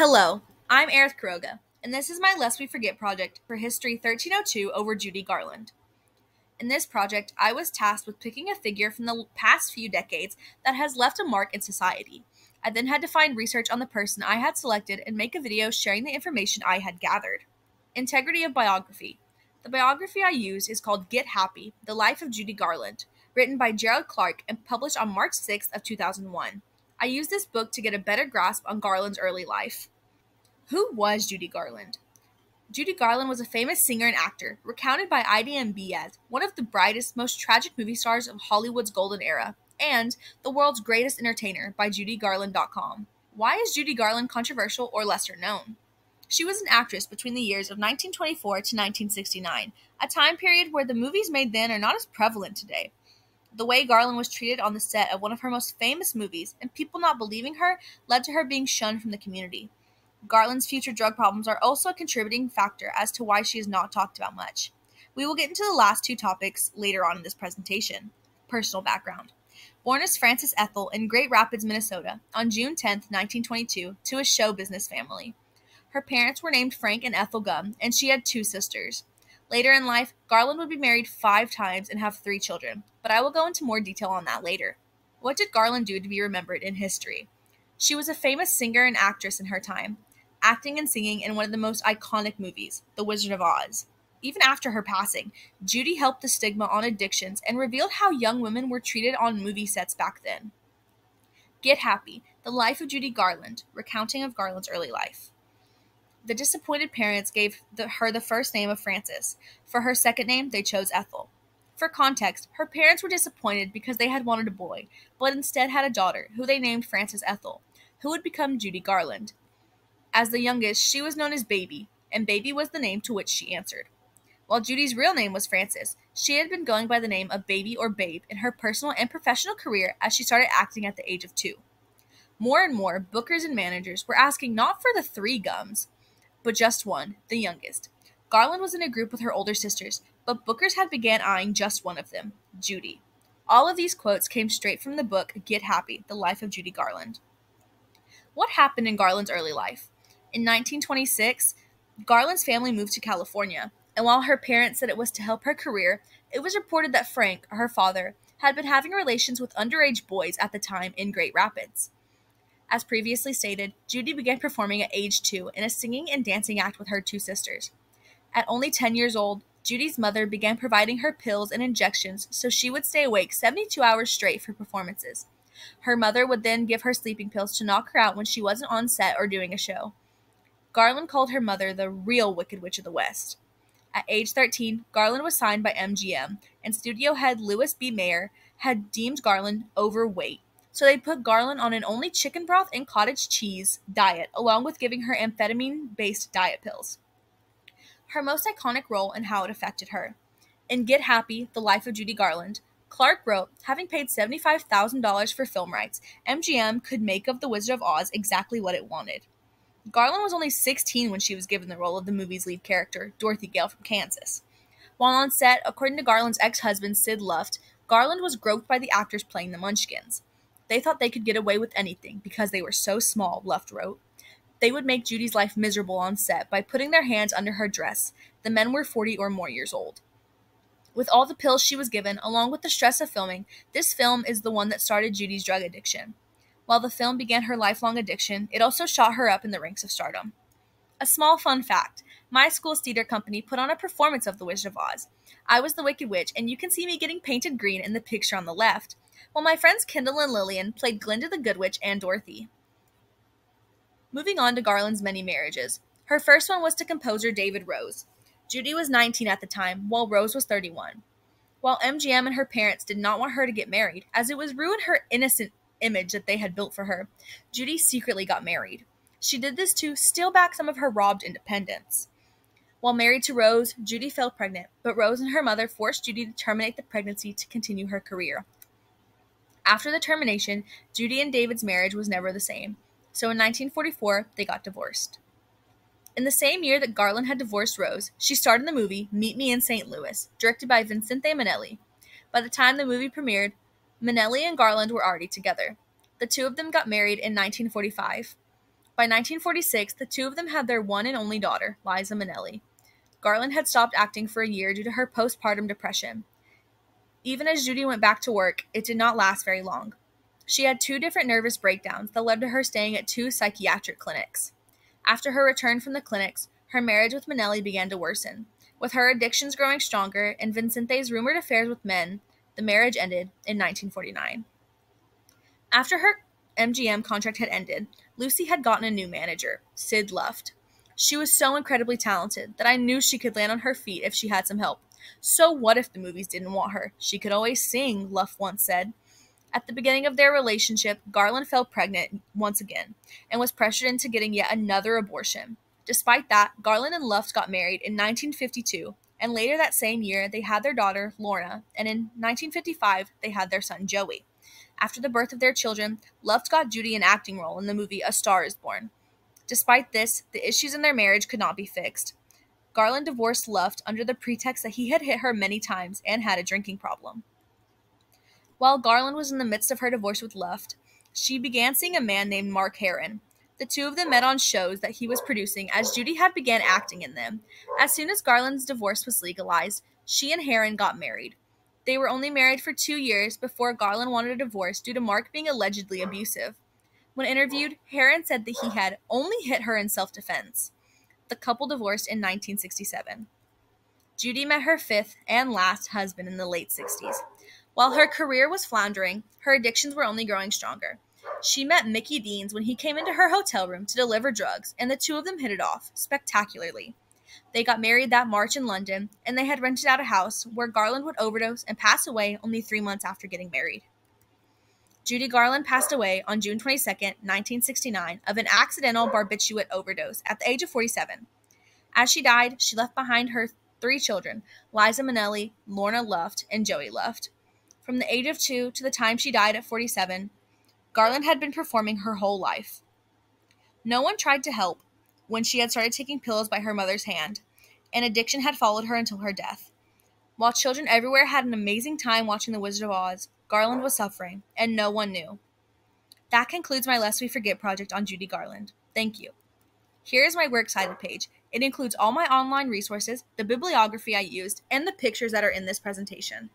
Hello, I'm Aerith Kuroga, and this is my Lest We Forget project for History 1302 over Judy Garland. In this project, I was tasked with picking a figure from the past few decades that has left a mark in society. I then had to find research on the person I had selected and make a video sharing the information I had gathered. Integrity of biography. The biography I used is called Get Happy: The Life of Judy Garland, written by Gerald Clark and published on March 6th of 2001. I used this book to get a better grasp on Garland's early life. Who was Judy Garland? Judy Garland was a famous singer and actor, recounted by IDMB as one of the brightest, most tragic movie stars of Hollywood's golden era, and the world's greatest entertainer by JudyGarland.com. Why is Judy Garland controversial or lesser known? She was an actress between the years of 1924 to 1969, a time period where the movies made then are not as prevalent today. The way Garland was treated on the set of one of her most famous movies and people not believing her led to her being shunned from the community. Garland's future drug problems are also a contributing factor as to why she is not talked about much. We will get into the last two topics later on in this presentation. Personal background. Born as Frances Ethel in Great Rapids, Minnesota, on June 10, 1922, to a show business family. Her parents were named Frank and Ethel Gum, and she had two sisters. Later in life, Garland would be married 5 times and have 3 children, but I will go into more detail on that later. What did Garland do to be remembered in history? She was a famous singer and actress in her time, acting and singing in one of the most iconic movies, The Wizard of Oz. Even after her passing, Judy helped the stigma on addictions and revealed how young women were treated on movie sets back then. Get Happy: The Life of Judy Garland, recounting of Garland's early life. The disappointed parents gave her the first name of Frances. For her second name, they chose Ethel. For context, her parents were disappointed because they had wanted a boy, but instead had a daughter, who they named Frances Ethel, who would become Judy Garland. As the youngest, she was known as Baby, and Baby was the name to which she answered. While Judy's real name was Frances, she had been going by the name of Baby or Babe in her personal and professional career as she started acting at the age of 2. More and more, bookers and managers were asking not for the 3 Gums, but just one, the youngest. Garland was in a group with her older sisters, but bookers had began eyeing just one of them, Judy. All of these quotes came straight from the book Get Happy: The Life of Judy Garland. What happened in Garland's early life? In 1926, Garland's family moved to California, and while her parents said it was to help her career, it was reported that Frank, her father, had been having relations with underage boys at the time in Great Rapids. As previously stated, Judy began performing at age 2 in a singing and dancing act with her 2 sisters. At only 10 years old, Judy's mother began providing her pills and injections so she would stay awake 72 hours straight for performances. Her mother would then give her sleeping pills to knock her out when she wasn't on set or doing a show. Garland called her mother the real Wicked Witch of the West. At age 13, Garland was signed by MGM, and studio head Louis B. Mayer had deemed Garland overweight, so they put Garland on an only chicken broth and cottage cheese diet, along with giving her amphetamine-based diet pills. Her most iconic role and how it affected her. In Get Happy: The Life of Judy Garland, Clark wrote, having paid $75,000 for film rights, MGM could make of The Wizard of Oz exactly what it wanted. Garland was only 16 when she was given the role of the movie's lead character, Dorothy Gale from Kansas. While on set, according to Garland's ex-husband Sid Luft, Garland was groped by the actors playing the Munchkins. They thought they could get away with anything because they were so small, Luft wrote. They would make Judy's life miserable on set by putting their hands under her dress. The men were 40 or more years old. With all the pills she was given, along with the stress of filming, this film is the one that started Judy's drug addiction. While the film began her lifelong addiction, it also shot her up in the ranks of stardom. A small fun fact: my school's theater company put on a performance of The Wizard of Oz. I was the Wicked Witch, and you can see me getting painted green in the picture on the left, while my friends Kendall and Lillian played Glinda the Good Witch and Dorothy. Moving on to Garland's many marriages. Her first one was to composer David Rose. Judy was 19 at the time, while Rose was 31. While MGM and her parents did not want her to get married, as it would ruin her innocent image that they had built for her, Judy secretly got married. She did this to steal back some of her robbed independence. While married to Rose, Judy fell pregnant, but Rose and her mother forced Judy to terminate the pregnancy to continue her career. After the termination, Judy and David's marriage was never the same, so in 1944, they got divorced. In the same year that Garland had divorced Rose, she starred in the movie Meet Me in St. Louis, directed by Vincente Minnelli. By the time the movie premiered, Minnelli and Garland were already together. The two of them got married in 1945. By 1946, the two of them had their one and only daughter, Liza Minnelli. Garland had stopped acting for a year due to her postpartum depression. Even as Judy went back to work, it did not last very long. She had 2 different nervous breakdowns that led to her staying at 2 psychiatric clinics. After her return from the clinics, her marriage with Minnelli began to worsen. With her addictions growing stronger and Vincente's rumored affairs with men, the marriage ended in 1949. After her MGM contract had ended, Lucy had gotten a new manager, Sid Luft. She was so incredibly talented that I knew she could land on her feet if she had some help. So what if the movies didn't want her? She could always sing, Luft once said. At the beginning of their relationship, Garland fell pregnant once again and was pressured into getting yet another abortion. Despite that, Garland and Luft got married in 1952, and later that same year they had their daughter, Lorna, and in 1955 they had their son, Joey. After the birth of their children, Luft got Judy an acting role in the movie A Star is Born. Despite this, the issues in their marriage could not be fixed. Garland divorced Luft under the pretext that he had hit her many times and had a drinking problem. While Garland was in the midst of her divorce with Luft, she began seeing a man named Mark Herron. The two of them met on shows that he was producing as Judy had began acting in them. As soon as Garland's divorce was legalized, she and Herron got married. They were only married for 2 years before Garland wanted a divorce due to Mark being allegedly abusive. When interviewed, Herron said that he had only hit her in self-defense. The couple divorced in 1967. Judy met her 5th and last husband in the late 60s. While her career was floundering, her addictions were only growing stronger. She met Mickey Deans when he came into her hotel room to deliver drugs, and the two of them hit it off spectacularly. They got married that March in London, and they had rented out a house where Garland would overdose and pass away only 3 months after getting married. Judy Garland passed away on June 22, 1969, of an accidental barbiturate overdose at the age of 47. As she died, she left behind her 3 children, Liza Minnelli, Lorna Luft, and Joey Luft. From the age of 2 to the time she died at 47, Garland had been performing her whole life. No one tried to help when she had started taking pills by her mother's hand, and addiction had followed her until her death. While children everywhere had an amazing time watching The Wizard of Oz, Garland was suffering, and no one knew. That concludes my Lest We Forget project on Judy Garland. Thank you. Here is my Works Cited page. It includes all my online resources, the bibliography I used, and the pictures that are in this presentation.